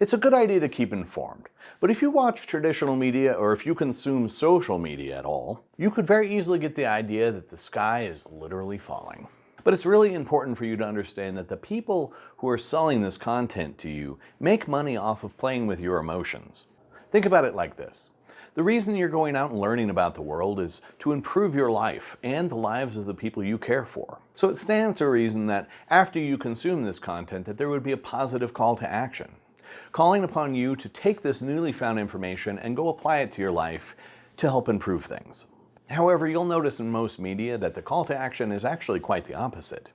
It's a good idea to keep informed, but if you watch traditional media or if you consume social media at all, you could very easily get the idea that the sky is literally falling. But it's really important for you to understand that the people who are selling this content to you make money off of playing with your emotions. Think about it like this. The reason you're going out and learning about the world is to improve your life and the lives of the people you care for. So it stands to reason that after you consume this content that there would be a positive call to action, calling upon you to take this newly found information and go apply it to your life to help improve things. However, you'll notice in most media that the call to action is actually quite the opposite.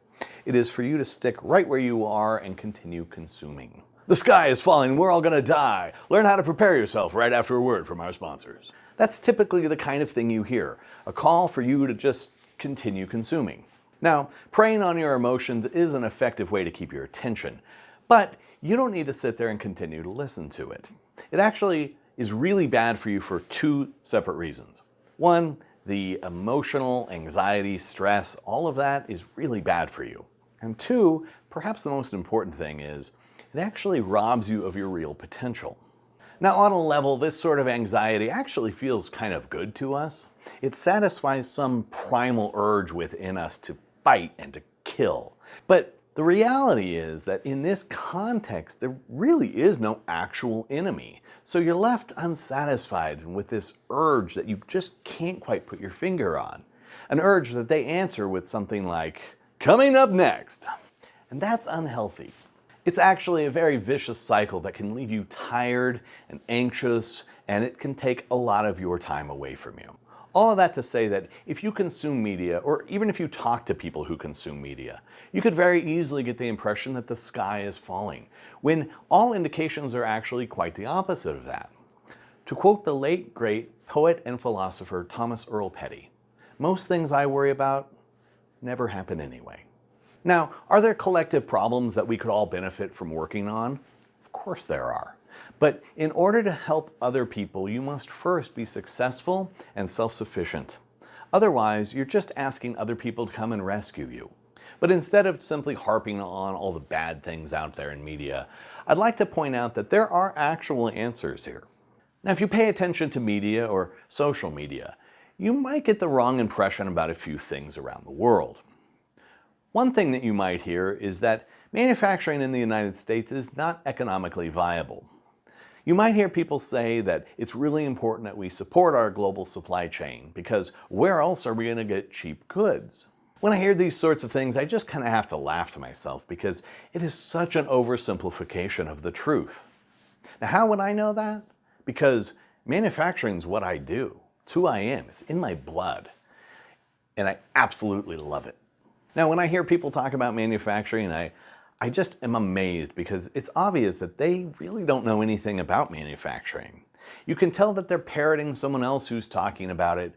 It is for you to stick right where you are and continue consuming. The sky is falling, we're all gonna die. Learn how to prepare yourself right after a word from our sponsors. That's typically the kind of thing you hear, a call for you to just continue consuming. Now, preying on your emotions is an effective way to keep your attention, but you don't need to sit there and continue to listen to it. It actually is really bad for you for two separate reasons. One, the emotional, anxiety, stress, all of that is really bad for you. And two, perhaps the most important thing is, it actually robs you of your real potential. Now, on a level, this sort of anxiety actually feels kind of good to us. It satisfies some primal urge within us to fight and to kill. But the reality is that in this context, there really is no actual enemy. So you're left unsatisfied with this urge that you just can't quite put your finger on. An urge that they answer with something like, "Coming up next." And that's unhealthy. It's actually a very vicious cycle that can leave you tired and anxious, and it can take a lot of your time away from you. All of that to say that if you consume media, or even if you talk to people who consume media, you could very easily get the impression that the sky is falling, when all indications are actually quite the opposite of that. To quote the late, great poet and philosopher Thomas Earl Petty, "Most things I worry about never happen anyway." Now, are there collective problems that we could all benefit from working on? Of course there are. But in order to help other people, you must first be successful and self-sufficient. Otherwise, you're just asking other people to come and rescue you. But instead of simply harping on all the bad things out there in media, I'd like to point out that there are actual answers here. Now, if you pay attention to media or social media, you might get the wrong impression about a few things around the world. One thing that you might hear is that manufacturing in the United States is not economically viable. You might hear people say that it's really important that we support our global supply chain because where else are we going to get cheap goods? When I hear these sorts of things, I just kind of have to laugh to myself because it is such an oversimplification of the truth. Now, how would I know that? Because manufacturing is what I do. It's who I am. It's in my blood. And I absolutely love it. Now, when I hear people talk about manufacturing, I just am amazed because it's obvious that they really don't know anything about manufacturing. You can tell that they're parroting someone else who's talking about it,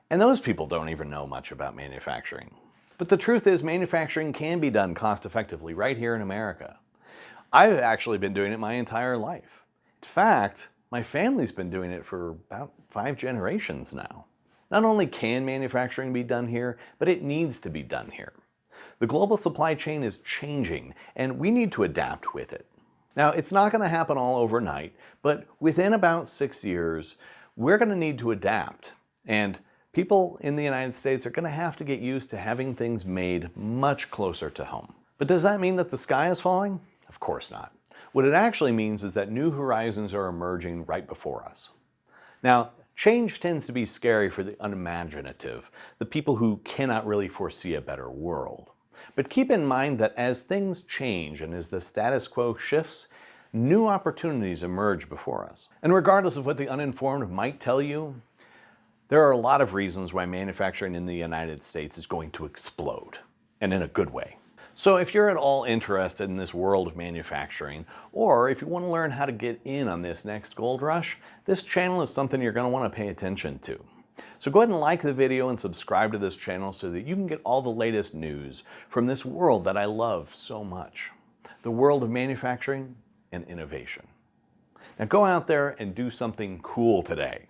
and those people don't even know much about manufacturing. But the truth is, manufacturing can be done cost-effectively right here in America. I've actually been doing it my entire life. In fact, my family's been doing it for about 5 generations now. Not only can manufacturing be done here, but it needs to be done here. The global supply chain is changing, and we need to adapt with it. Now, it's not going to happen all overnight, but within about 6 years, we're going to need to adapt. And people in the United States are going to have to get used to having things made much closer to home. But does that mean that the sky is falling? Of course not. What it actually means is that new horizons are emerging right before us. Now, change tends to be scary for the unimaginative, the people who cannot really foresee a better world. But keep in mind that as things change and as the status quo shifts, new opportunities emerge before us. And regardless of what the uninformed might tell you, there are a lot of reasons why manufacturing in the United States is going to explode, and in a good way. So if you're at all interested in this world of manufacturing, or if you want to learn how to get in on this next gold rush, this channel is something you're going to want to pay attention to. So go ahead and like the video and subscribe to this channel so that you can get all the latest news from this world that I love so much. The world of manufacturing and innovation. Now go out there and do something cool today.